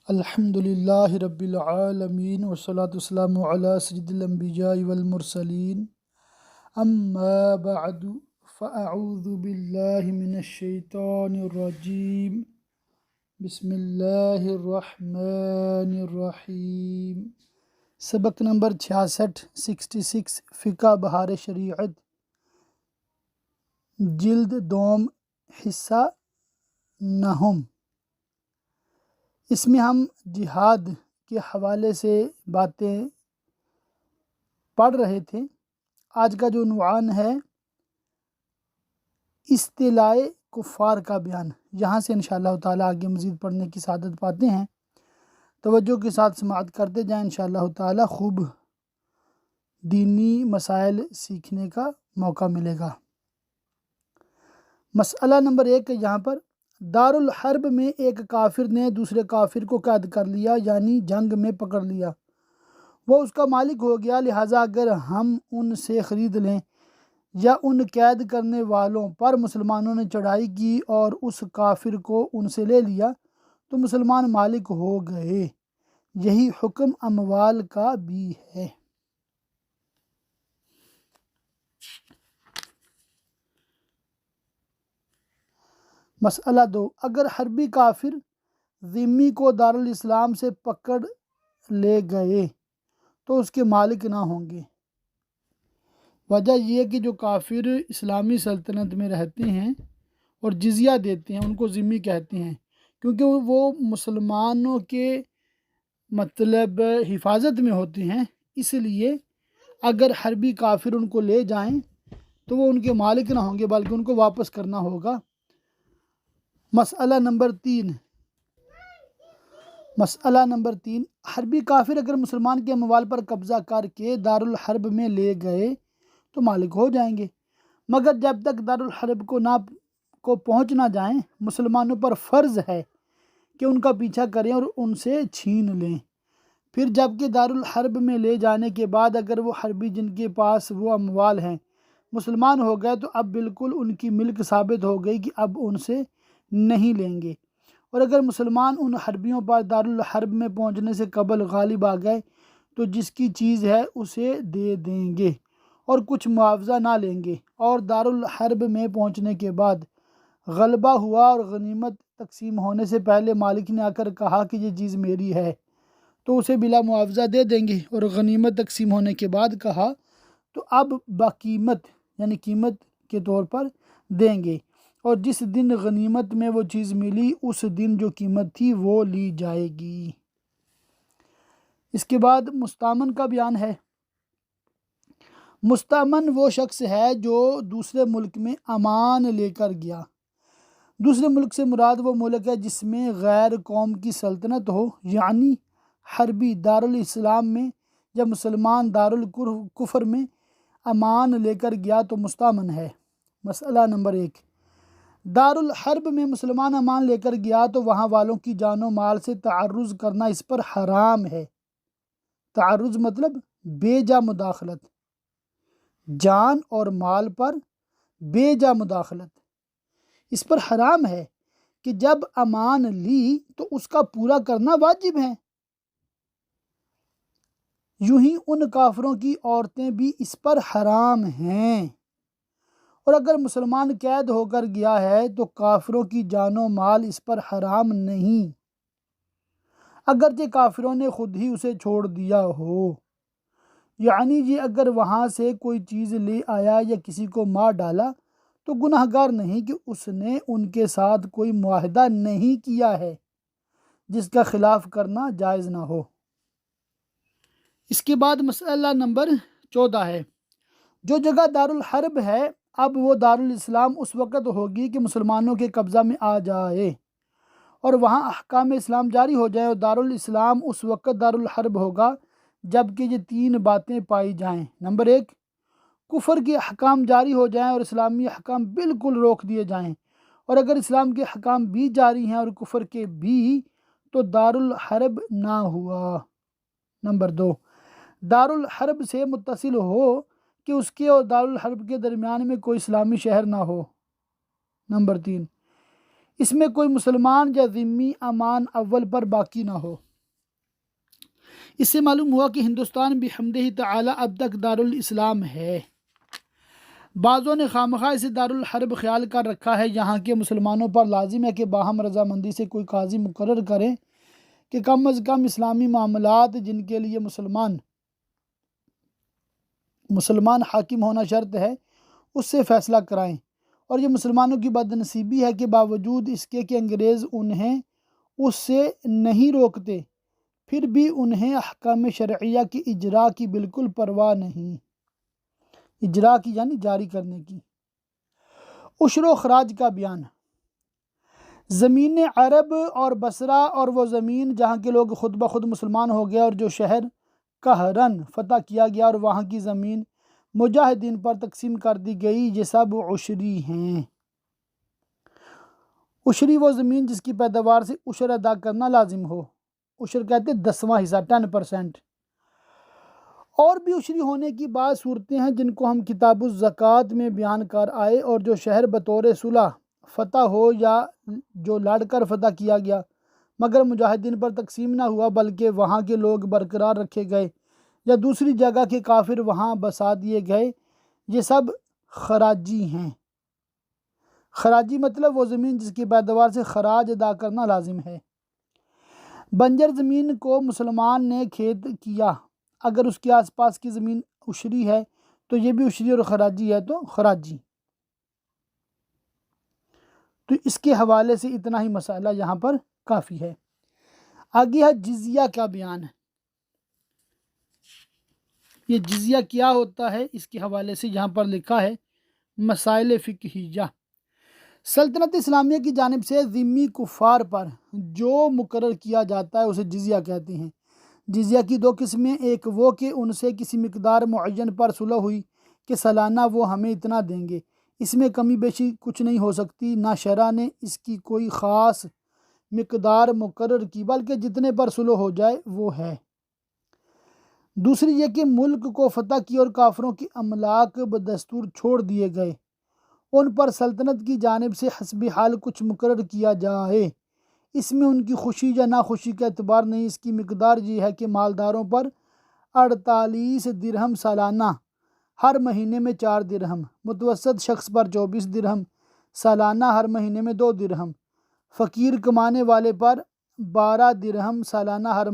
الحمد للہ رب العالمین والصلاة والسلام علی سید الانبیاء والمرسلین اما بعد فاعوذ باللہ من الشیطان الرجیم بسم اللہ الرحمن الرحیم۔ سبق نمبر 66 فقہ بہار شریعت، جلد دوم، حصہ نہم۔ اس میں ہم جہاد کے حوالے سے باتیں پڑھ رہے تھے۔ آج کا جو عنوان ہے اصطلاح کفار کا بیان، یہاں سے انشاءاللہ تعالیٰ آگے مزید پڑھنے کی سعادت پاتے ہیں۔ توجہ کے ساتھ سماعت کرتے جائیں، انشاءاللہ تعالیٰ خوب دینی مسائل سیکھنے کا موقع ملے گا۔ مسئلہ نمبر 1 یہاں پر، دارالحرب میں ایک کافر نے دوسرے کافر کو قید کر لیا، یعنی جنگ میں پکڑ لیا۔ وہ اس کا مالک ہو گیا، لہٰذا اگر ہم ان سے خرید لیں یا ان قید کرنے والوں پر مسلمانوں نے چڑھائی کی اور اس کافر کو ان سے لے لیا تو مسلمان مالک ہو گئے۔ یہی حکم اموال کا بھی ہے۔ مسئلہ 2، اگر حربی کافر ذمی کو دارالاسلام سے پکڑ لے گئے تو اس کے مالک نہ ہوں گے۔ وجہ یہ ہے کہ جو کافر اسلامی سلطنت میں رہتے ہیں اور جزیہ دیتے ہیں ان کو ذمی کہتے ہیں، کیونکہ وہ مسلمانوں کے مطلب حفاظت میں ہوتے ہیں۔ اس لیے اگر حربی کافر ان کو لے جائیں تو وہ ان کے مالک نہ ہوں گے، بلکہ ان کو واپس کرنا ہوگا۔ مسئلہ نمبر 3، حربی کافر اگر مسلمان کے اموال پر قبضہ کر کے دارالحرب میں لے گئے تو مالک ہو جائیں گے، مگر جب تک دارالحرب کو پہنچ نہ جائیں مسلمانوں پر فرض ہے کہ ان کا پیچھا کریں اور ان سے چھین لیں۔ پھر جب کہ دارالحرب میں لے جانے کے بعد اگر وہ حربی جن کے پاس وہ اموال ہیں مسلمان ہو گئے تو اب بالکل ان کی ملک ثابت ہو گئی کہ اب ان سے نہیں لیں گے، اور اگر مسلمان ان حربیوں پر دارالحرب میں پہنچنے سے قبل غالب آ گئے تو جس کی چیز ہے اسے دے دیں گے اور کچھ معاوضہ نہ لیں گے، اور دارالحرب میں پہنچنے کے بعد غلبہ ہوا اور غنیمت تقسیم ہونے سے پہلے مالک نے آ کر کہا کہ یہ چیز میری ہے تو اسے بلا معاوضہ دے دیں گے، اور غنیمت تقسیم ہونے کے بعد کہا تو اب باقیمت یعنی قیمت کے طور پر دیں گے، اور جس دن غنیمت میں وہ چیز ملی اس دن جو قیمت تھی وہ لی جائے گی۔ اس کے بعد مستامن کا بیان ہے۔ مستامن وہ شخص ہے جو دوسرے ملک میں امان لے کر گیا۔ دوسرے ملک سے مراد وہ ملک ہے جس میں غیر قوم کی سلطنت ہو، یعنی حربی دارالاسلام میں یا مسلمان دارالکفر میں امان لے کر گیا تو مستامن ہے۔ مسئلہ نمبر 1، دارالحرب میں مسلمان امان لے کر گیا تو وہاں والوں کی جان و مال سے تعرض کرنا اس پر حرام ہے۔ تعرض مطلب بے جا مداخلت، جان اور مال پر بے جا مداخلت، اس پر حرام ہے کہ جب امان لی تو اس کا پورا کرنا واجب ہے۔ یوں ہی ان کافروں کی عورتیں بھی اس پر حرام ہیں، اور اگر مسلمان قید ہو کر گیا ہے تو کافروں کی جان و مال اس پر حرام نہیں، اگرچہ کافروں نے خود ہی اسے چھوڑ دیا ہو۔ یعنی یہ اگر وہاں سے کوئی چیز لے آیا یا کسی کو مار ڈالا تو گناہ گار نہیں کہ اس نے ان کے ساتھ کوئی معاہدہ نہیں کیا ہے جس کا خلاف کرنا جائز نہ ہو۔ اس کے بعد مسئلہ نمبر 14 ہے، جو جگہ دارالحرب ہے اب وہ دارالاسلام اس وقت ہوگی کہ مسلمانوں کے قبضہ میں آ جائے اور وہاں احکام اسلام جاری ہو جائے، اور دارالاسلام اس وقت دارالحرب ہوگا جب کہ یہ 3 باتیں پائی جائیں۔ نمبر 1، کفر کے احکام جاری ہو جائیں اور اسلامی احکام بالکل روک دیے جائیں، اور اگر اسلام کے احکام بھی جاری ہیں اور کفر کے بھی تو دارالحرب نہ ہوا۔ نمبر 2، دارالحرب سے متصل ہو کہ اس کے اور دارالحرب کے درمیان میں کوئی اسلامی شہر نہ ہو۔ نمبر 3، اس میں کوئی مسلمان یا ذمی امان اول پر باقی نہ ہو۔ اس سے معلوم ہوا کہ ہندوستان بحمدہ تعالی اب تک دارالاسلام ہے۔ بعضوں نے خواہ اسے دارالحرب خیال کر رکھا ہے۔ یہاں کے مسلمانوں پر لازم ہے کہ باہم رضامندی سے کوئی قاضی مقرر کریں کہ کم از کم اسلامی معاملات جن کے لیے مسلمان حاکم ہونا شرط ہے اس سے فیصلہ کرائیں، اور یہ مسلمانوں کی بدنصیبی ہے کہ باوجود اس کے کہ انگریز انہیں اس سے نہیں روکتے، پھر بھی انہیں احکام شرعیہ کی اجرا کی بالکل پرواہ نہیں، اجرا کی یعنی جاری کرنے کی۔ عشر و خراج کا بیان۔ زمین عرب اور بصرہ اور وہ زمین جہاں کے لوگ خود بخود مسلمان ہو گئے اور جو شہر قہرن فتح کیا گیا اور وہاں کی زمین مجاہدین پر تقسیم کر دی گئی، یہ سب عشری ہیں۔ عشری وہ زمین جس کی پیداوار سے عشر ادا کرنا لازم ہو، عشر کہتے 10واں حصہ 10%۔ اور بھی عشری ہونے کی بعض صورتیں ہیں جن کو ہم کتاب الزکوٰۃ میں بیان کر آئے، اور جو شہر بطور صلح فتح ہو یا جو لڑ کر فتح کیا گیا مگر مجاہدین پر تقسیم نہ ہوا بلکہ وہاں کے لوگ برقرار رکھے گئے یا دوسری جگہ کے کافر وہاں بسا دیے گئے، یہ سب خراجی ہیں۔ خراجی مطلب وہ زمین جس کی پیداوار سے خراج ادا کرنا لازم ہے۔ بنجر زمین کو مسلمان نے کھیت کیا، اگر اس کے آس پاس کی زمین عشری ہے تو یہ بھی عشری، اور خراجی ہے تو خراجی۔ تو اس کے حوالے سے اتنا ہی مسئلہ یہاں پر کافی ہے۔ آگے ہے جزیہ کا بیان۔ یہ جزیہ کیا ہوتا ہے اس کے حوالے سے یہاں پر لکھا ہے مسائل فقہیہ۔ سلطنت اسلامیہ کی جانب سے ذمی کفار پر جو مقرر کیا جاتا ہے اسے جزیہ کہتے ہیں۔ جزیہ کی دو قسمیں، ایک وہ کہ ان سے کسی مقدار معین پر صلح ہوئی کہ سالانہ وہ ہمیں اتنا دیں گے، اس میں کمی بیشی کچھ نہیں ہو سکتی، نہ شرع نے اس کی کوئی خاص مقدار مقرر کی بلکہ جتنے پر صلح ہو جائے وہ ہے۔ دوسری یہ کہ ملک کو فتح کی اور کافروں کی املاک بدستور چھوڑ دیے گئے، ان پر سلطنت کی جانب سے حسب حال کچھ مقرر کیا جائے، اس میں ان کی خوشی یا ناخوشی کا اعتبار نہیں، اس کی مقدار یہ ہے کہ مالداروں پر 48 درہم سالانہ، ہر مہینے میں 4 درہم، متوسط شخص پر 24 درہم سالانہ، ہر مہینے میں 2 درہم، فقیر کمانے والے پر 12 درہم سالانہ، ہر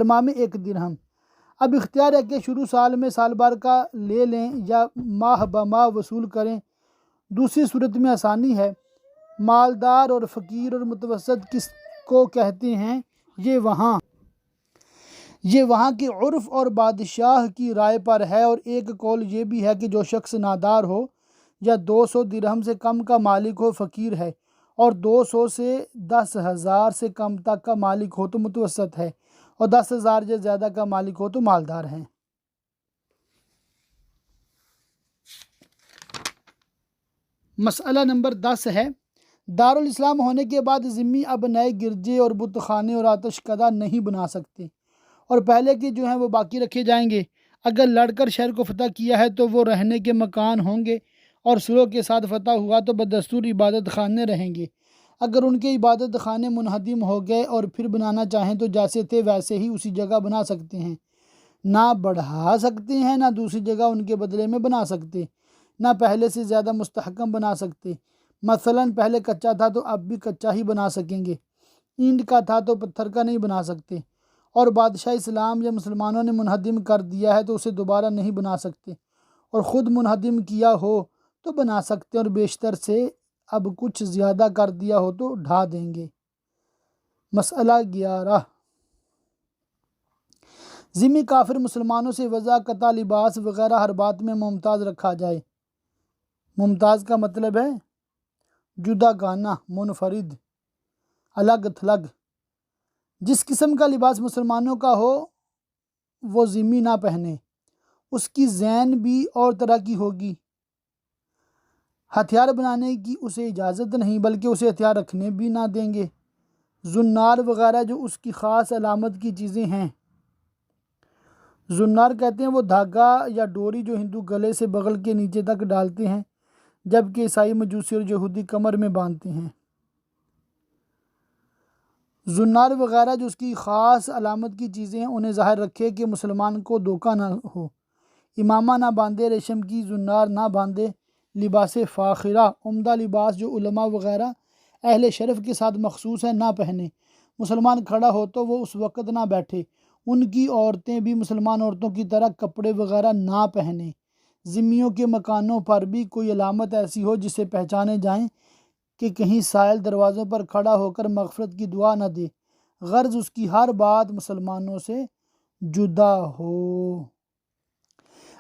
ماہ میں 1 درہم۔ اب اختیار ہے کہ شروع سال میں سال بھر کا لے لیں یا ماہ بماہ وصول کریں، دوسری صورت میں آسانی ہے۔ مالدار اور فقیر اور متوسط کس کو کہتے ہیں، یہ وہاں کے عرف اور بادشاہ کی رائے پر ہے، اور ایک قول یہ بھی ہے کہ جو شخص نادار ہو یا 200 درہم سے کم کا مالک ہو فقیر ہے، اور 200 سے 10,000 سے کم تک کا مالک ہو تو متوسط ہے، اور 10,000 سے زیادہ کا مالک ہو تو مالدار ہے۔ مسئلہ نمبر 10 ہے، دارالاسلام ہونے کے بعد ذمی اب نئے گرجے اور بت خانے اور آتش کدہ نہیں بنا سکتے، اور پہلے کے جو ہیں وہ باقی رکھے جائیں گے۔ اگر لڑ کر شہر کو فتح کیا ہے تو وہ رہنے کے مکان ہوں گے، اور صلح کے ساتھ فتح ہوا تو بدستور عبادت خانے رہیں گے۔ اگر ان کے عبادت خانے منہدم ہو گئے اور پھر بنانا چاہیں تو جیسے تھے ویسے ہی اسی جگہ بنا سکتے ہیں، نہ بڑھا سکتے ہیں نہ دوسری جگہ ان کے بدلے میں بنا سکتے، نہ پہلے سے زیادہ مستحکم بنا سکتے۔ مثلا پہلے کچا تھا تو اب بھی کچا ہی بنا سکیں گے، اینٹ کا تھا تو پتھر کا نہیں بنا سکتے، اور بادشاہ اسلام یا مسلمانوں نے منہدم کر دیا ہے تو اسے دوبارہ نہیں بنا سکتے، اور خود منہدم کیا ہو تو بنا سکتے، اور بیشتر سے اب کچھ زیادہ کر دیا ہو تو ڈھا دیں گے۔ مسئلہ 11، ذمی کافر مسلمانوں سے وضع، قطع، لباس وغیرہ ہر بات میں ممتاز رکھا جائے۔ ممتاز کا مطلب ہے جدا گانا، منفرد، الگ تھلگ۔ جس قسم کا لباس مسلمانوں کا ہو وہ ذمی نہ پہنے، اس کی زین بھی اور طرح کی ہوگی۔ ہتھیار بنانے کی اسے اجازت نہیں بلکہ اسے ہتھیار رکھنے بھی نہ دیں گے۔ زنار وغیرہ جو اس کی خاص علامت کی چیزیں ہیں، زنار کہتے ہیں وہ دھاگا یا ڈوری جو ہندو گلے سے بغل کے نیچے تک ڈالتے ہیں، جبکہ عیسائی، مجوسی اور یہودی کمر میں باندھتے ہیں۔ زنار وغیرہ جو اس کی خاص علامت کی چیزیں ہیں انہیں ظاہر رکھے کہ مسلمان کو دھوکہ نہ ہو۔ امامہ نہ باندھے، ریشم کی زنار نہ باندھے، لباس فاخرہ عمدہ لباس جو علماء وغیرہ اہل شرف کے ساتھ مخصوص ہے نہ پہنے۔ مسلمان کھڑا ہو تو وہ اس وقت نہ بیٹھے۔ ان کی عورتیں بھی مسلمان عورتوں کی طرح کپڑے وغیرہ نہ پہنیں۔ ذمیوں کے مکانوں پر بھی کوئی علامت ایسی ہو جسے پہچانے جائیں کہ کہیں سائل دروازوں پر کھڑا ہو کر مغفرت کی دعا نہ دے، غرض اس کی ہر بات مسلمانوں سے جدا ہو۔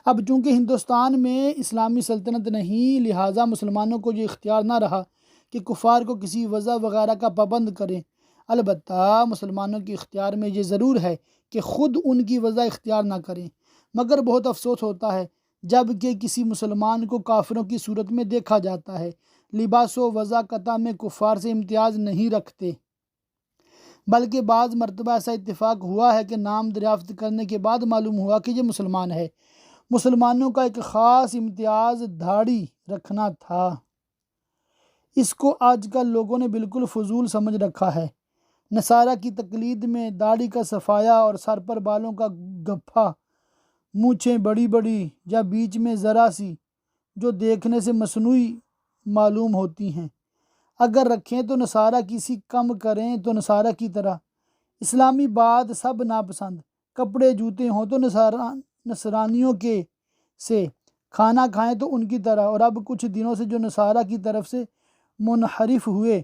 اب چونکہ ہندوستان میں اسلامی سلطنت نہیں، لہٰذا مسلمانوں کو یہ اختیار نہ رہا کہ کفار کو کسی وضع وغیرہ کا پابند کریں۔ البتہ مسلمانوں کے اختیار میں یہ ضرور ہے کہ خود ان کی وضع اختیار نہ کریں، مگر بہت افسوس ہوتا ہے جب کہ کسی مسلمان کو کافروں کی صورت میں دیکھا جاتا ہے۔ لباس و وضع قطع میں کفار سے امتیاز نہیں رکھتے، بلکہ بعض مرتبہ ایسا اتفاق ہوا ہے کہ نام دریافت کرنے کے بعد معلوم ہوا کہ یہ مسلمان ہے۔ مسلمانوں کا ایک خاص امتیاز داڑھی رکھنا تھا۔ اس کو آج کل لوگوں نے بالکل فضول سمجھ رکھا ہے۔ نصارہ کی تقلید میں داڑھی کا صفایا اور سر پر بالوں کا گپھا، مونچھیں بڑی بڑی یا بیچ میں ذرا سی جو دیکھنے سے مصنوعی معلوم ہوتی ہیں، اگر رکھیں تو نصارہ کسی کم کریں تو نصارہ کی طرح۔ اسلامی بات سب ناپسند۔ کپڑے جوتے ہوں تو نصرانیوں کے سے، کھانا کھائیں تو ان کی طرح، اور اب کچھ دنوں سے جو نصارہ کی طرف سے منحرف ہوئے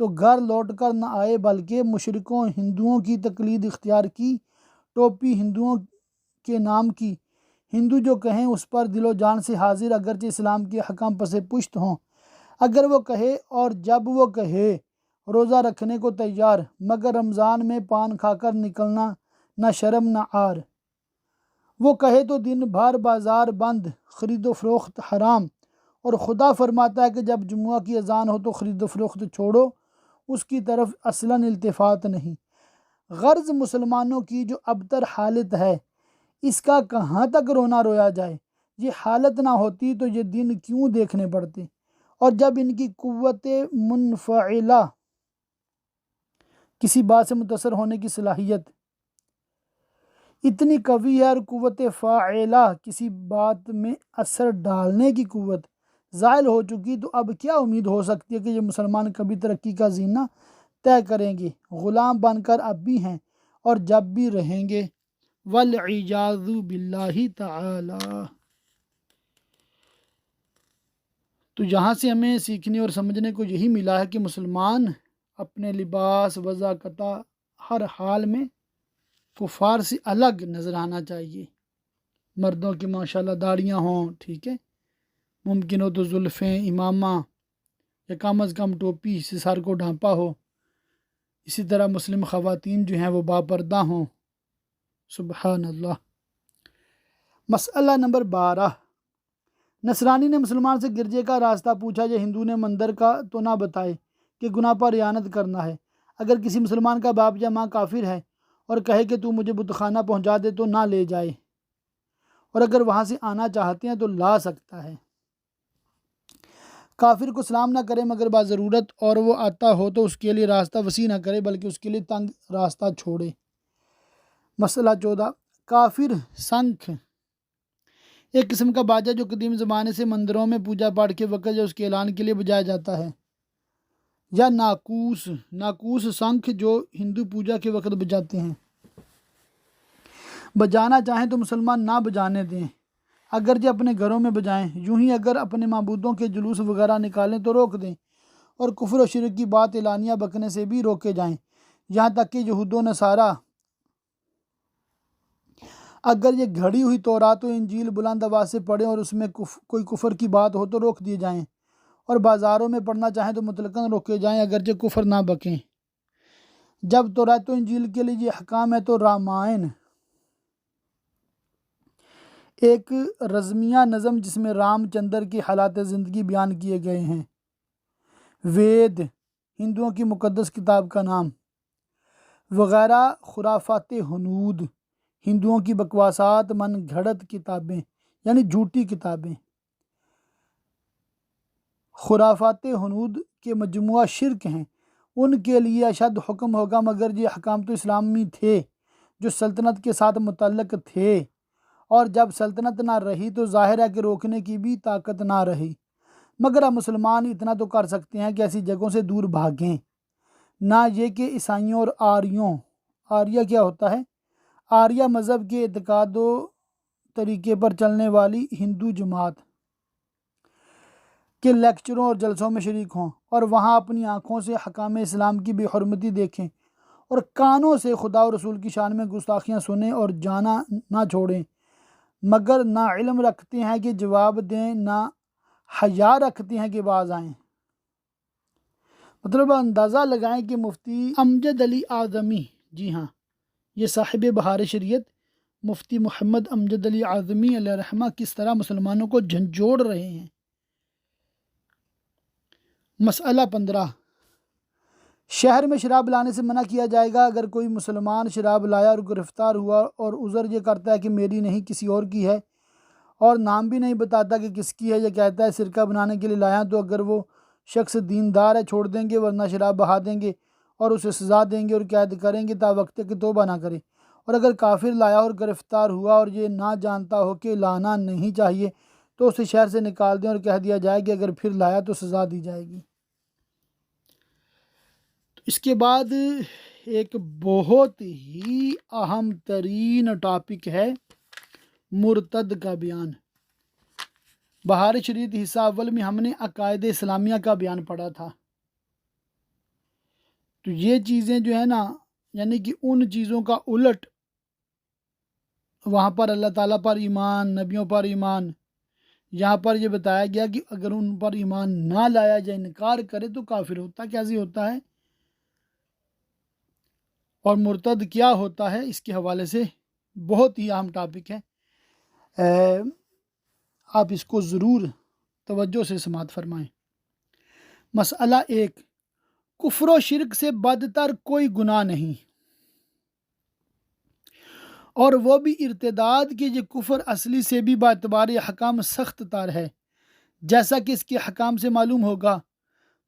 تو گھر لوٹ کر نہ آئے بلکہ مشرکوں ہندوؤں کی تقلید اختیار کی، ٹوپی ہندوؤں کے نام کی، ہندو جو کہیں اس پر دل و جان سے حاضر، اگرچہ اسلام کے حکم پس پشت ہوں، اگر وہ کہے اور جب وہ کہے روزہ رکھنے کو تیار، مگر رمضان میں پان کھا کر نکلنا نہ شرم نہ عار، وہ کہے تو دن بھر بازار بند، خرید و فروخت حرام، اور خدا فرماتا ہے کہ جب جمعہ کی اذان ہو تو خرید و فروخت چھوڑو، اس کی طرف اصلاً التفات نہیں۔ غرض مسلمانوں کی جو ابتر حالت ہے اس کا کہاں تک رونا رویا جائے۔ یہ حالت نہ ہوتی تو یہ دن کیوں دیکھنے پڑتے، اور جب ان کی قوت منفعلہ کسی بات سے متاثر ہونے کی صلاحیت اتنی قوی ہے اور قوت فاعلہ کسی بات میں اثر ڈالنے کی قوت زائل ہو چکی، تو اب کیا امید ہو سکتی ہے کہ یہ مسلمان کبھی ترقی کا زینہ طے کریں گے؟ غلام بن کر اب بھی ہیں اور جب بھی رہیں گے، والعیاذ باللہ تعالی۔ تو یہاں سے ہمیں سیکھنے اور سمجھنے کو یہی ملا ہے کہ مسلمان اپنے لباس وضع قطع ہر حال میں کفار سے الگ نظر آنا چاہیے۔ مردوں کی ماشاءاللہ داڑیاں ہوں، ٹھیک ہے، ممکن ہو تو زلفیں، امامہ یا کم از کم ٹوپی سے سر کو ڈھانپا ہو۔ اسی طرح مسلم خواتین جو ہیں وہ باپردہ ہوں۔ سبحان اللہ۔ مسئلہ نمبر 12، نصرانی نے مسلمان سے گرجے کا راستہ پوچھا، یا ہندو نے مندر کا تو نہ بتائے کہ گناہ پر اعانت کرنا ہے۔ اگر کسی مسلمان کا باپ یا ماں کافر ہے اور کہے کہ تو مجھے بت خانہ پہنچا دے تو نہ لے جائے، اور اگر وہاں سے آنا چاہتے ہیں تو لا سکتا ہے۔ کافر کو سلام نہ کرے مگر با ضرورت، اور وہ آتا ہو تو اس کے لیے راستہ وسیع نہ کرے بلکہ اس کے لیے تنگ راستہ چھوڑے۔ مسئلہ 14، کافر سنکھ ایک قسم کا باجا جو قدیم زمانے سے مندروں میں پوجا پاٹ کے وقت یا اس کے اعلان کے لیے بجایا جاتا ہے، یا ناقوس سنکھ جو ہندو پوجا کے وقت بجاتے ہیں۔ بجانا چاہیں تو مسلمان نہ بجانے دیں، اگرچہ اپنے گھروں میں بجائیں۔ یوں ہی اگر اپنے معبودوں کے جلوس وغیرہ نکالیں تو روک دیں، اور کفر و شرک کی بات اعلانیہ بکنے سے بھی روکے جائیں۔ یہاں تک کہ یہود و نصارہ اگر یہ گھڑی ہوئی تورات و انجیل بلند آواز سے پڑھیں اور اس میں کوئی کفر کی بات ہو تو روک دیے جائیں، اور بازاروں میں پڑھنا چاہیں تو مطلقاً روکے جائیں اگرچہ کفر نہ بکیں۔ جب تورات و انجیل کے لیے یہ احکام ہے تو رامائن ایک رزمیہ نظم جس میں رام چندر کی حالات زندگی بیان کیے گئے ہیں، وید ہندوؤں کی مقدس کتاب کا نام، وغیرہ خرافات ہنود ہندوؤں کی بکواسات من گھڑت کتابیں یعنی جھوٹی کتابیں، خرافات ہنود کے مجموعہ شرک ہیں، ان کے لیے اشد حکم ہوگا، مگر یہ حکام تو اسلامی تھے جو سلطنت کے ساتھ متعلق تھے، اور جب سلطنت نہ رہی تو ظاہر ہے کہ روکنے کی بھی طاقت نہ رہی، مگر اب مسلمان اتنا تو کر سکتے ہیں کہ ایسی جگہوں سے دور بھاگیں، نہ یہ کہ عیسائیوں اور آریہ کیا ہوتا ہے؟ آریہ مذہب کے اعتقاد و طریقے پر چلنے والی ہندو جماعت کے لیکچروں اور جلسوں میں شریک ہوں، اور وہاں اپنی آنکھوں سے حکام اسلام کی بے حرمتی دیکھیں، اور کانوں سے خدا و رسول کی شان میں گستاخیاں سنیں، اور جانا نہ چھوڑیں، مگر نہ علم رکھتے ہیں کہ جواب دیں، نہ حیا رکھتے ہیں کہ باز آئیں۔ مطلب اندازہ لگائیں کہ مفتی امجد علی اعظمی، جی ہاں، یہ صاحب بہار شریعت مفتی محمد امجد علی اعظمی علیہ رحمہ کس طرح مسلمانوں کو جھنجھوڑ رہے ہیں۔ مسئلہ 15، شہر میں شراب لانے سے منع کیا جائے گا۔ اگر کوئی مسلمان شراب لایا اور گرفتار ہوا اور عذر یہ کرتا ہے کہ میری نہیں کسی اور کی ہے، اور نام بھی نہیں بتاتا کہ کس کی ہے، یہ کہتا ہے سرقہ بنانے کے لیے لایا، تو اگر وہ شخص دیندار ہے چھوڑ دیں گے، ورنہ شراب بہا دیں گے اور اسے سزا دیں گے اور قید کریں گے تا وقت کہ توبہ نہ کرے۔ اور اگر کافر لایا اور گرفتار ہوا اور یہ نہ جانتا ہو کہ لانا نہیں چاہیے، تو اسے شہر سے نکال دیں اور کہہ دیا جائے کہ اگر پھر لایا تو سزا دی جائے گی۔ اس کے بعد ایک بہت ہی اہم ترین ٹاپک ہے مرتد کا بیان۔ بہار شریعت حصہ اول میں ہم نے عقائد اسلامیہ کا بیان پڑھا تھا، تو یہ چیزیں جو ہے نا، یعنی کہ ان چیزوں کا الٹ، وہاں پر اللہ تعالیٰ پر ایمان، نبیوں پر ایمان، یہاں پر یہ بتایا گیا کہ اگر ان پر ایمان نہ لایا جائے، انکار کرے تو کافر ہوتا کیسے ہوتا ہے، اور مرتد کیا ہوتا ہے، اس کے حوالے سے بہت ہی اہم ٹاپک ہے۔ آپ اس کو ضرور توجہ سے سماعت فرمائیں۔ مسئلہ 1، کفر و شرک سے بدتر کوئی گناہ نہیں، اور وہ بھی ارتداد کہ یہ کفر اصلی سے بھی باعتبار حکام سخت تر ہے، جیسا کہ اس کے حکام سے معلوم ہوگا۔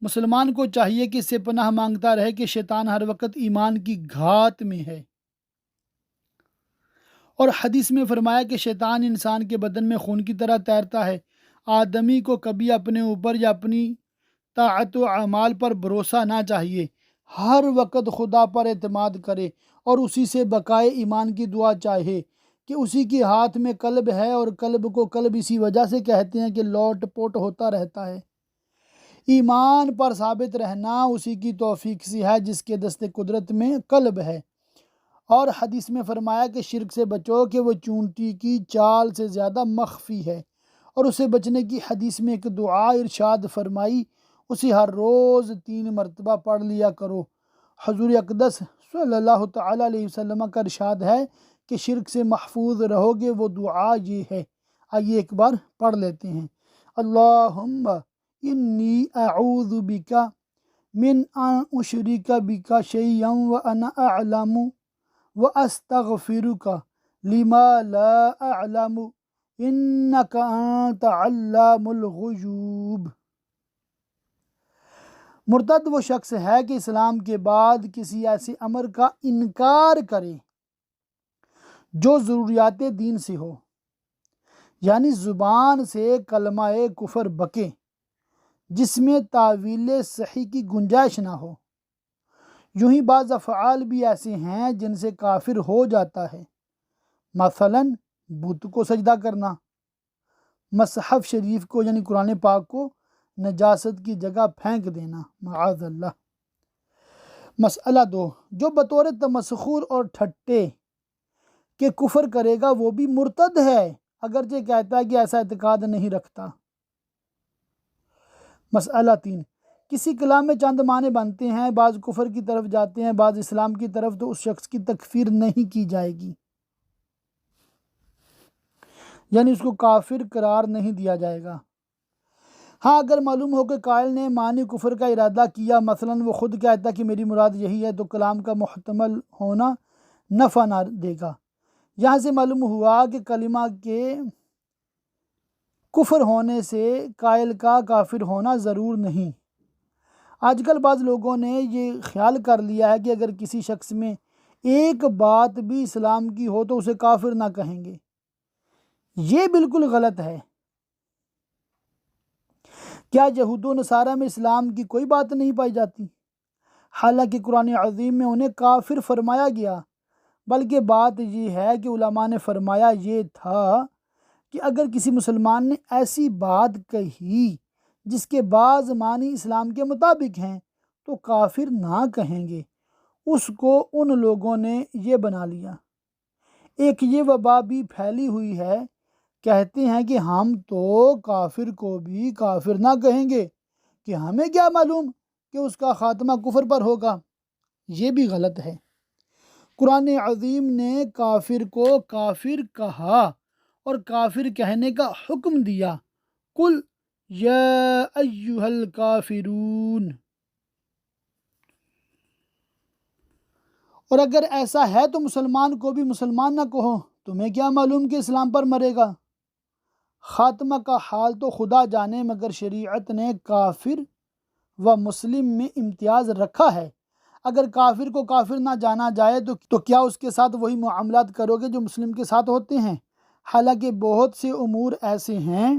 مسلمان کو چاہیے کہ اس سے پناہ مانگتا رہے کہ شیطان ہر وقت ایمان کی گھات میں ہے، اور حدیث میں فرمایا کہ شیطان انسان کے بدن میں خون کی طرح تیرتا ہے۔ آدمی کو کبھی اپنے اوپر یا اپنی طاعت و اعمال پر بھروسہ نہ چاہیے، ہر وقت خدا پر اعتماد کرے اور اسی سے بقائے ایمان کی دعا چاہے کہ اسی کے ہاتھ میں قلب ہے، اور قلب کو قلب اسی وجہ سے کہتے ہیں کہ لوٹ پوٹ ہوتا رہتا ہے۔ ایمان پر ثابت رہنا اسی کی توفیق سے ہے جس کے دست قدرت میں قلب ہے، اور حدیث میں فرمایا کہ شرک سے بچو کہ وہ چونٹی کی چال سے زیادہ مخفی ہے، اور اسے بچنے کی حدیث میں ایک دعا ارشاد فرمائی، اسے ہر روز 3 مرتبہ پڑھ لیا کرو۔ حضور اقدس صلی اللہ تعالیٰ علیہ وسلم کا ارشاد ہے کہ شرک سے محفوظ رہو گے، وہ دعا یہ ہے۔ آئیے ایک بار پڑھ لیتے ہیں۔ اللہم انی اعوذ بک من ان اشرک بک شیئا وانا اعلم واستغفرک لما لا اعلم انک انت علام الغیوب۔ مرتد وہ شخص ہے کہ اسلام کے بعد کسی ایسے امر کا انکار کرے جو ضروریات دین سے ہو، یعنی زبان سے کلمہ کفر بکے جس میں تاویل صحیح کی گنجائش نہ ہو۔ یوں ہی بعض افعال بھی ایسے ہیں جن سے کافر ہو جاتا ہے، مثلا بت کو سجدہ کرنا، مصحف شریف کو یعنی قرآن پاک کو نجاست کی جگہ پھینک دینا، معاذ اللہ۔ مسئلہ 2، جو بطور تمسخر اور ٹھٹے کہ کفر کرے گا وہ بھی مرتد ہے، اگرچہ کہتا ہے کہ ایسا اعتقاد نہیں رکھتا۔ مسئلہ 3، کسی کلام میں چند معنی بنتے ہیں، بعض کفر کی طرف جاتے ہیں، بعض اسلام کی طرف، تو اس شخص کی تکفیر نہیں کی جائے گی، یعنی اس کو کافر قرار نہیں دیا جائے گا۔ ہاں اگر معلوم ہو کہ قائل نے معنی کفر کا ارادہ کیا، مثلا وہ خود کہتا کہ میری مراد یہی ہے، تو کلام کا محتمل ہونا نفع نہ دے گا۔ یہاں سے معلوم ہوا کہ کلمہ کے کفر ہونے سے قائل کا کافر ہونا ضرور نہیں۔ آج کل بعض لوگوں نے یہ خیال کر لیا ہے کہ اگر کسی شخص میں ایک بات بھی اسلام کی ہو تو اسے کافر نہ کہیں گے۔ یہ بالکل غلط ہے۔ کیا یہود و نصارہ میں اسلام کی کوئی بات نہیں پائی جاتی؟ حالانکہ قرآن عظیم میں انہیں کافر فرمایا گیا، بلکہ بات یہ ہے کہ علماء نے فرمایا یہ تھا کہ اگر کسی مسلمان نے ایسی بات کہی جس کے بعض معنی اسلام کے مطابق ہیں تو کافر نہ کہیں گے۔ اس کو ان لوگوں نے یہ بنا لیا۔ ایک یہ وبا بھی پھیلی ہوئی ہے، کہتے ہیں کہ ہم تو کافر کو بھی کافر نہ کہیں گے کہ ہمیں کیا معلوم کہ اس کا خاتمہ کفر پر ہوگا۔ یہ بھی غلط ہے۔ قرآن عظیم نے کافر کو کافر کہا اور کافر کہنے کا حکم دیا، قل یا ایہا الکافرون۔ اور اگر ایسا ہے تو مسلمان کو بھی مسلمان نہ کہو، تمہیں کیا معلوم کہ اسلام پر مرے گا۔ خاتمہ کا حال تو خدا جانے، مگر شریعت نے کافر و مسلم میں امتیاز رکھا ہے۔ اگر کافر کو کافر نہ جانا جائے تو کیا اس کے ساتھ وہی معاملات کرو گے جو مسلم کے ساتھ ہوتے ہیں؟ حالانکہ بہت سے امور ایسے ہیں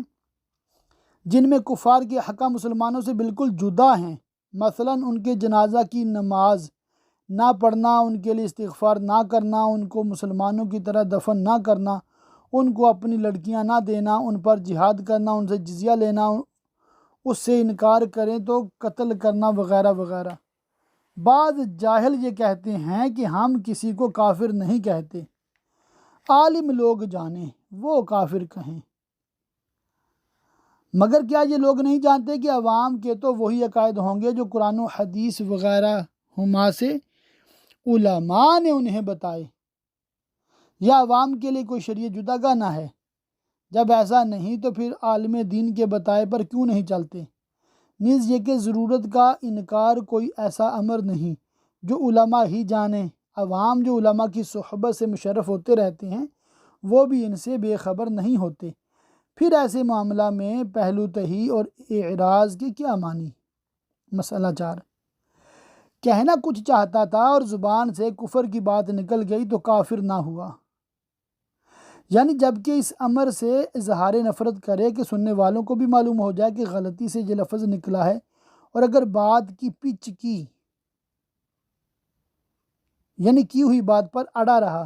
جن میں کفار کے حقاں مسلمانوں سے بالکل جدا ہیں، مثلا ان کے جنازہ کی نماز نہ پڑھنا، ان کے لیے استغفار نہ کرنا، ان کو مسلمانوں کی طرح دفن نہ کرنا، ان کو اپنی لڑکیاں نہ دینا، ان پر جہاد کرنا، ان سے جزیہ لینا، اس سے انکار کریں تو قتل کرنا وغیرہ وغیرہ۔ بعض جاہل یہ کہتے ہیں کہ ہم کسی کو کافر نہیں کہتے، عالم لوگ جانیں وہ کافر کہیں۔ مگر کیا یہ لوگ نہیں جانتے کہ عوام کے تو وہی عقائد ہوں گے جو قرآن و حدیث وغیرہ ہما سے علماء نے انہیں بتائے، یا عوام کے لیے کوئی شریعت جداگاہ نہ ہے؟ جب ایسا نہیں تو پھر عالم دین کے بتائے پر کیوں نہیں چلتے؟ نیز یہ کہ ضرورت کا انکار کوئی ایسا امر نہیں جو علماء ہی جانیں۔ عوام جو علماء کی صحبت سے مشرف ہوتے رہتے ہیں وہ بھی ان سے بے خبر نہیں ہوتے، پھر ایسے معاملہ میں پہلو تہی اور اعراض کے کیا معنی؟ مسئلہ 4، کہنا کچھ چاہتا تھا اور زبان سے کفر کی بات نکل گئی تو کافر نہ ہوا، یعنی جبکہ اس امر سے اظہار نفرت کرے کہ سننے والوں کو بھی معلوم ہو جائے کہ غلطی سے یہ لفظ نکلا ہے، اور اگر بات کی پچ کی یعنی کی ہوئی بات پر اڑا رہا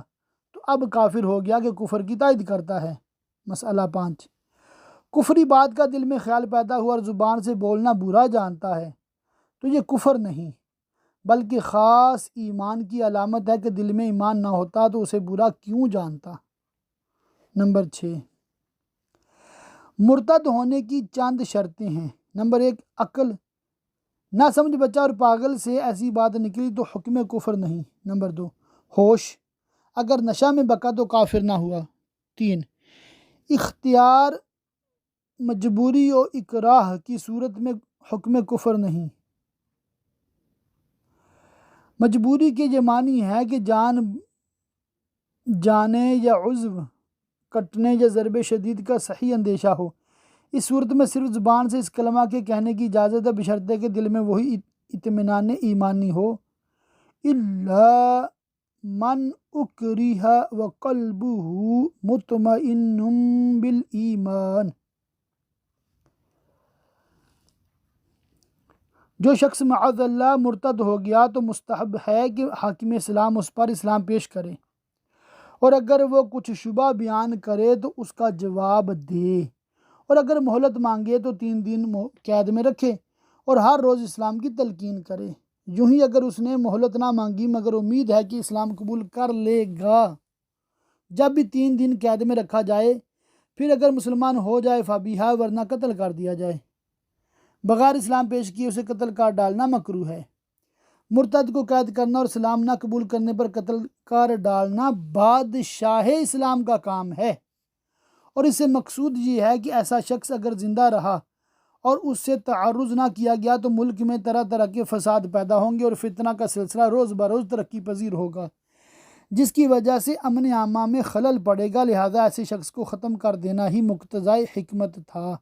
تو اب کافر ہو گیا کہ کفر کی تائید کرتا ہے۔ مسئلہ 5، کفری بات کا دل میں خیال پیدا ہوا اور زبان سے بولنا برا جانتا ہے تو یہ کفر نہیں بلکہ خاص ایمان کی علامت ہے کہ دل میں ایمان نہ ہوتا تو اسے برا کیوں جانتا۔ نمبر 6، مرتد ہونے کی چند شرطیں ہیں۔ نمبر 1، عقل، نہ سمجھ بچہ اور پاگل سے ایسی بات نکلی تو حکم کفر نہیں۔ نمبر 2، ہوش، اگر نشہ میں بکا تو کافر نہ ہوا۔ 3، اختیار، مجبوری و اکراہ کی صورت میں حکم کفر نہیں۔ مجبوری کے یہ معنی ہے کہ جان جانے یا عضو کٹنے یا ضرب شدید کا صحیح اندیشہ ہو۔ اس صورت میں صرف زبان سے اس کلمہ کے کہنے کی اجازت ہے بشرطے کہ دل میں وہی اطمینان ایمانی ہو۔ الا من اکرہ وقلبہ مطمئن بالایمان، جو شخص معاذ اللہ مرتد ہو گیا تو مستحب ہے کہ حاکم اسلام اس پر اسلام پیش کرے، اور اگر وہ کچھ شبہ بیان کرے تو اس کا جواب دے، اور اگر مہلت مانگے تو 3 دن قید میں رکھے اور ہر روز اسلام کی تلقین کرے۔ یوں ہی اگر اس نے مہلت نہ مانگی مگر امید ہے کہ اسلام قبول کر لے گا، جب بھی 3 دن قید میں رکھا جائے، پھر اگر مسلمان ہو جائے فبیہا، ورنہ قتل کر دیا جائے۔ بغیر اسلام پیش کیے اسے قتل کر ڈالنا مکروہ ہے۔ مرتد کو قید کرنا اور اسلام نہ قبول کرنے پر قتل کر ڈالنا بادشاہ اسلام کا کام ہے، اور اس سے مقصود یہ ہے کہ ایسا شخص اگر زندہ رہا اور اس سے تعرض نہ کیا گیا تو ملک میں طرح طرح کے فساد پیدا ہوں گے اور فتنہ کا سلسلہ روز بروز ترقی پذیر ہوگا، جس کی وجہ سے امن عامہ میں خلل پڑے گا، لہذا ایسے شخص کو ختم کر دینا ہی مقتضائے حکمت تھا۔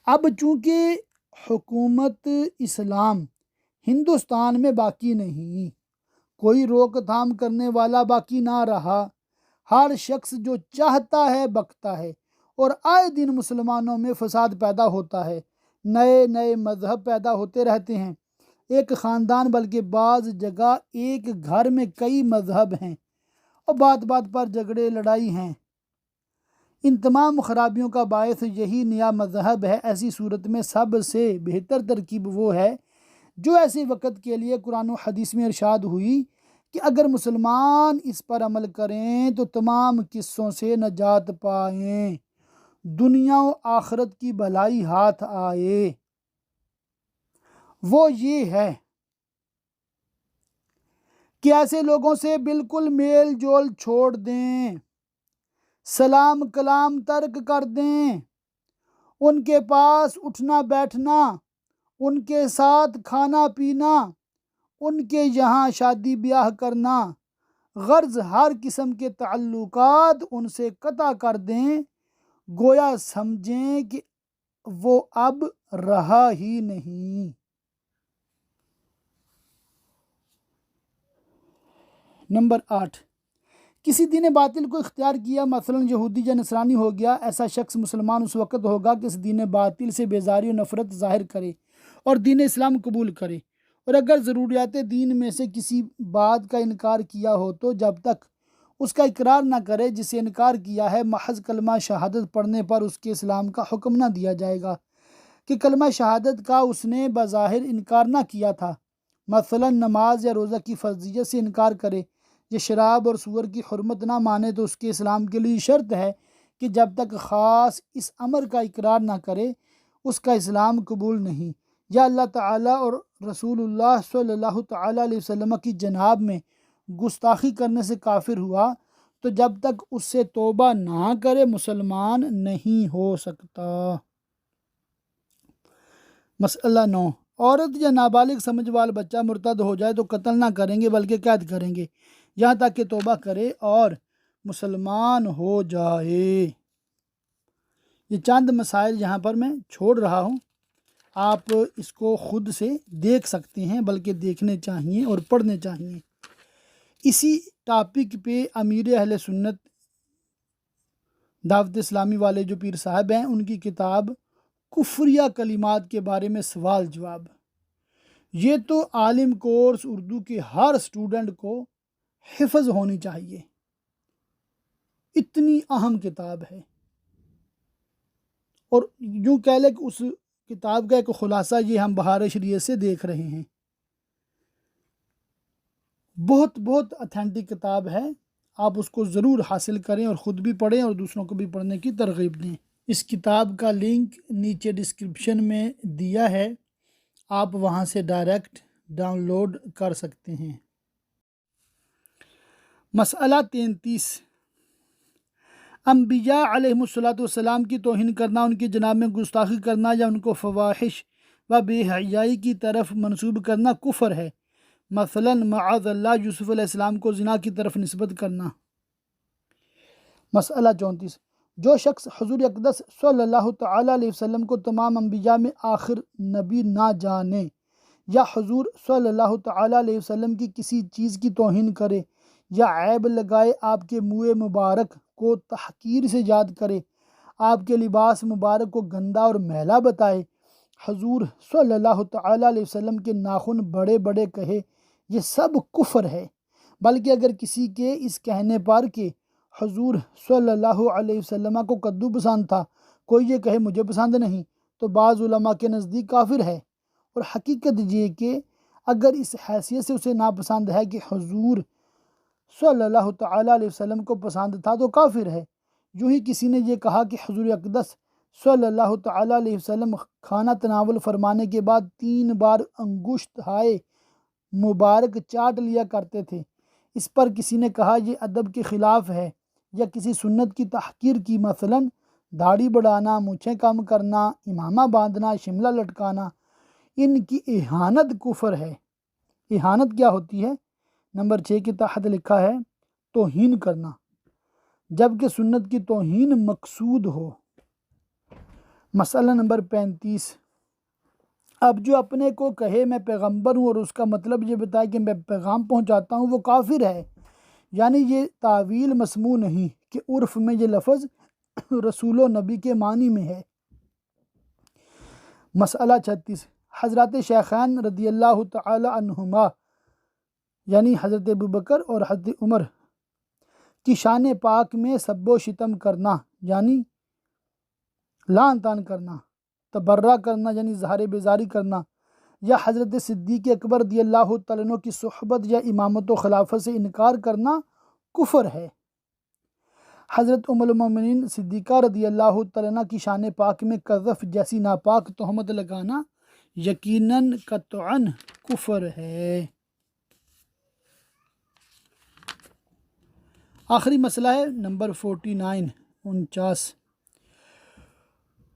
اب چونکہ حکومت اسلام ہندوستان میں باقی نہیں، کوئی روک تھام کرنے والا باقی نہ رہا، ہر شخص جو چاہتا ہے بکتا ہے، اور آئے دن مسلمانوں میں فساد پیدا ہوتا ہے، نئے نئے مذہب پیدا ہوتے رہتے ہیں، ایک خاندان بلکہ بعض جگہ ایک گھر میں کئی مذہب ہیں اور بات بات پر جھگڑے لڑائی ہیں۔ ان تمام خرابیوں کا باعث یہی نیا مذہب ہے۔ ایسی صورت میں سب سے بہتر ترکیب وہ ہے جو ایسے وقت کے لیے قرآن و حدیث میں ارشاد ہوئی کہ اگر مسلمان اس پر عمل کریں تو تمام قصوں سے نجات پائیں، دنیا و آخرت کی بھلائی ہاتھ آئے۔ وہ یہ ہے کہ ایسے لوگوں سے بالکل میل جول چھوڑ دیں، سلام کلام ترک کر دیں، ان کے پاس اٹھنا بیٹھنا، ان کے ساتھ کھانا پینا، ان کے یہاں شادی بیاہ کرنا، غرض ہر قسم کے تعلقات ان سے قطع کر دیں، گویا سمجھیں کہ وہ اب رہا ہی نہیں۔ نمبر 8، کسی دین باطل کو اختیار کیا، مثلا یہودی یا نصرانی ہو گیا۔ ایسا شخص مسلمان اس وقت ہوگا کہ اس دین باطل سے بیزاری و نفرت ظاہر کرے اور دین اسلام قبول کرے، اور اگر ضروریات دین میں سے کسی بات کا انکار کیا ہو تو جب تک اس کا اقرار نہ کرے جسے انکار کیا ہے، محض کلمہ شہادت پڑھنے پر اس کے اسلام کا حکم نہ دیا جائے گا کہ کلمہ شہادت کا اس نے بظاہر انکار نہ کیا تھا، مثلا نماز یا روزہ کی فرضیت سے انکار کرے یا شراب اور سور کی حرمت نہ مانے، تو اس کے اسلام کے لیے شرط ہے کہ جب تک خاص اس امر کا اقرار نہ کرے اس کا اسلام قبول نہیں، یا اللہ تعالیٰ اور رسول اللہ صلی اللہ تعالیٰ علیہ وسلم کی جناب میں گستاخی کرنے سے کافر ہوا، تو جب تک اس سے توبہ نہ کرے مسلمان نہیں ہو سکتا۔ مسئلہ 9، عورت یا نابالغ سمجھ وال بچہ مرتد ہو جائے تو قتل نہ کریں گے بلکہ قید کریں گے یہاں تک کہ توبہ کرے اور مسلمان ہو جائے۔ یہ چند مسائل یہاں پر میں چھوڑ رہا ہوں، آپ اس کو خود سے دیکھ سکتے ہیں، بلکہ دیکھنے چاہیے اور پڑھنے چاہیے۔ اسی ٹاپک پہ امیر اہل سنت دعوت اسلامی والے جو پیر صاحب ہیں، ان کی کتاب کفریہ کلمات کے بارے میں سوال جواب، یہ تو عالم کورس اردو کے ہر اسٹوڈنٹ کو حفظ ہونی چاہیے، اتنی اہم کتاب ہے۔ اور یوں کہہ لیں کہ اس کتاب کا ایک خلاصہ یہ ہم بہار شریعت سے دیکھ رہے ہیں۔ بہت بہت اتھینٹک کتاب ہے، آپ اس کو ضرور حاصل کریں اور خود بھی پڑھیں اور دوسروں کو بھی پڑھنے کی ترغیب دیں۔ اس کتاب کا لنک نیچے ڈسکرپشن میں دیا ہے، آپ وہاں سے ڈائریکٹ ڈاؤن لوڈ کر سکتے ہیں۔ مسئلہ 33، انبیاء علیہ السلام کی توہین کرنا، ان کی جناب میں گستاخی کرنا یا ان کو فواحش و بے حیائی کی طرف منسوب کرنا کفر ہے، مثلا معاذ اللہ یوسف علیہ السلام کو زنا کی طرف نسبت کرنا۔ مسئلہ 34، جو شخص حضور اقدس صلی اللہ تعالیٰ علیہ وسلم کو تمام انبیاء میں آخر نبی نہ جانے یا حضور صلی اللہ تعالیٰ علیہ وسلم کی کسی چیز کی توہین کرے یا عیب لگائے، آپ کے منہ مبارک کو تحقیر سے یاد کرے، آپ کے لباس مبارک کو گندا اور میلا بتائے، حضور صلی اللہ تعالیٰ علیہ وسلم کے ناخن بڑے بڑے کہے، یہ سب کفر ہے۔ بلکہ اگر کسی کے اس کہنے پر کہ حضور صلی اللہ علیہ وسلم کو کدو پسند تھا کوئی یہ کہے مجھے پسند نہیں، تو بعض علماء کے نزدیک کافر ہے، اور حقیقت یہ کہ اگر اس حیثیت سے اسے ناپسند ہے کہ حضور صلی اللہ تعالیٰ علیہ وسلم کو پسند تھا تو کافر ہے۔ یوں ہی کسی نے یہ کہا کہ حضور اقدس صلی اللہ تعالیٰ علیہ وسلم کھانا تناول فرمانے کے بعد 3 بار انگشت ہائے مبارک چاٹ لیا کرتے تھے، اس پر کسی نے کہا یہ ادب کے خلاف ہے، یا کسی سنت کی تحقیر کی، مثلا داڑھی بڑھانا، مونچھیں کم کرنا، امامہ باندھنا، شملہ لٹکانا، ان کی اہانت کفر ہے۔ اہانت کیا ہوتی ہے؟ نمبر 6 کے تحت لکھا ہے توہین کرنا، جبکہ سنت کی توہین مقصود ہو۔ مسئلہ نمبر 35، اب جو اپنے کو کہے میں پیغمبر ہوں اور اس کا مطلب یہ بتائے کہ میں پیغام پہنچاتا ہوں، وہ کافر ہے۔ یعنی یہ تعویل مسموع نہیں کہ عرف میں یہ لفظ رسول و نبی کے معنی میں ہے۔ مسئلہ 36، حضرت شیخین رضی اللہ تعالی عنہما یعنی حضرت ابوبکر اور حضرت عمر کی شان پاک میں سب و شتم کرنا یعنی لعن طعن کرنا، تبرہ کرنا یعنی اظہار بیزاری کرنا، یا حضرت صدیق اکبر رضی اللہ تعالیٰ عنہ کی صحبت یا امامت و خلافت سے انکار کرنا کفر ہے۔ حضرت ام المومنین صدیقہ رضی اللہ تعالیٰ عنہ کی شان پاک میں قذف جیسی ناپاک تہمت لگانا یقیناً قطعاً کفر ہے۔ آخری مسئلہ ہے نمبر 49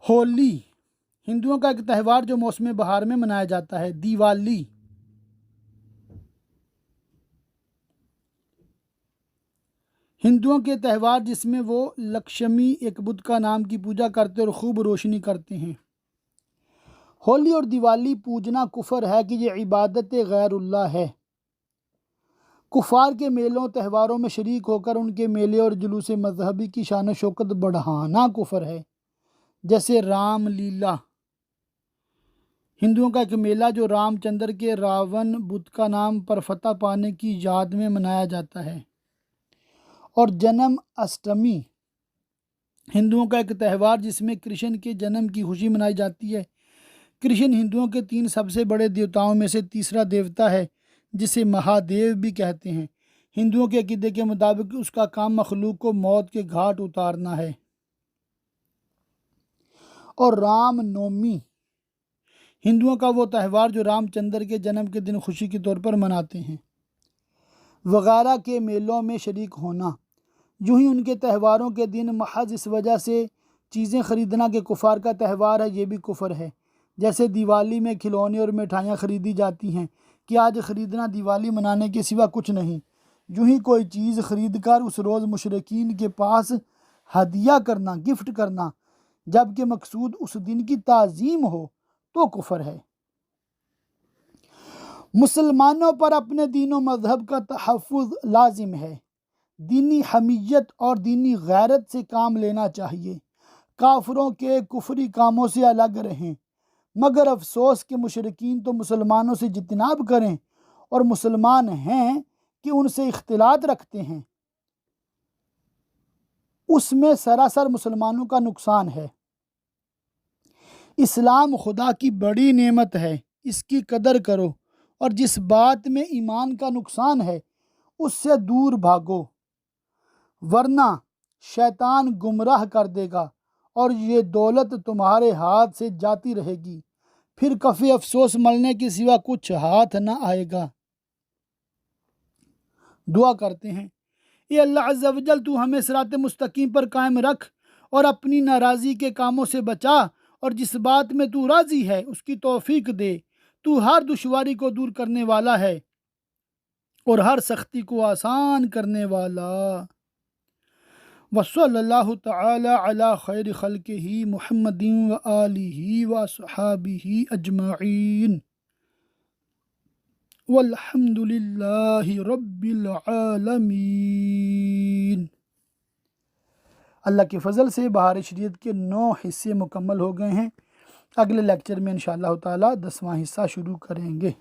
ہولی ہندوؤں کا ایک تہوار جو موسم بہار میں منایا جاتا ہے۔ دیوالی ہندوؤں کے تہوار جس میں وہ لکشمی ایک بدھ کا نام کی پوجا کرتے اور خوب روشنی کرتے ہیں۔ ہولی اور دیوالی پوجنا کفر ہے کہ یہ عبادت غیر اللہ ہے۔ کفار کے میلوں تہواروں میں شریک ہو کر ان کے میلے اور جلوس مذہبی کی شان و شوکت بڑھانا کفر ہے، جیسے رام لیلا ہندوؤں کا ایک میلہ جو رام چندر کے راون بت کا نام پر فتح پانے کی یاد میں منایا جاتا ہے، اور جنم اشٹمی ہندوؤں کا ایک تہوار جس میں کرشن کے جنم کی خوشی منائی جاتی ہے۔ کرشن ہندوؤں کے 3 سب سے بڑے دیوتاؤں میں سے تیسرا دیوتا ہے جسے مہادیو بھی کہتے ہیں۔ ہندوؤں کے عقیدے کے مطابق اس کا کام مخلوق کو موت کے گھاٹ اتارنا ہے۔ اور رام نومی ہندوؤں کا وہ تہوار جو رام چندر کے جنم کے دن خوشی کے طور پر مناتے ہیں، وغیرہ کے میلوں میں شریک ہونا۔ یوں ہی ان کے تہواروں کے دن محض اس وجہ سے چیزیں خریدنا کہ کفار کا تہوار ہے، یہ بھی کفر ہے۔ جیسے دیوالی میں کھلونے اور مٹھائیاں خریدی جاتی ہیں کہ آج خریدنا دیوالی منانے کے سوا کچھ نہیں۔ یوں ہی کوئی چیز خرید کر اس روز مشرکین کے پاس ہدیہ کرنا، گفٹ کرنا، جبکہ مقصود اس دن کی تعظیم ہو تو کفر ہے۔ مسلمانوں پر اپنے دین و مذہب کا تحفظ لازم ہے۔ دینی حمیت اور دینی غیرت سے کام لینا چاہیے۔ کافروں کے کفری کاموں سے الگ رہیں، مگر افسوس کہ مشرکین تو مسلمانوں سے اجتناب کریں اور مسلمان ہیں کہ ان سے اختلاط رکھتے ہیں، اس میں سراسر مسلمانوں کا نقصان ہے۔ اسلام خدا کی بڑی نعمت ہے، اس کی قدر کرو، اور جس بات میں ایمان کا نقصان ہے اس سے دور بھاگو، ورنہ شیطان گمراہ کر دے گا اور یہ دولت تمہارے ہاتھ سے جاتی رہے گی، پھر کفِ افسوس ملنے کے سوا کچھ ہاتھ نہ آئے گا۔ دعا کرتے ہیں، اے اللہ عز و جل تو ہمیں صراط مستقیم پر قائم رکھ اور اپنی ناراضی کے کاموں سے بچا، اور جس بات میں تو راضی ہے اس کی توفیق دے۔ تو ہر دشواری کو دور کرنے والا ہے اور ہر سختی کو آسان کرنے والا۔ وصلی اللہ تعالی علی خیر خلقہ محمد وآلہ وصحابہ اجمعین، والحمد للہ رب العالمین۔ اللہ کے فضل سے بہار شریعت کے 9 حصے مکمل ہو گئے ہیں۔ اگلے لیکچر میں انشاءاللہ تعالی 10واں حصہ شروع کریں گے۔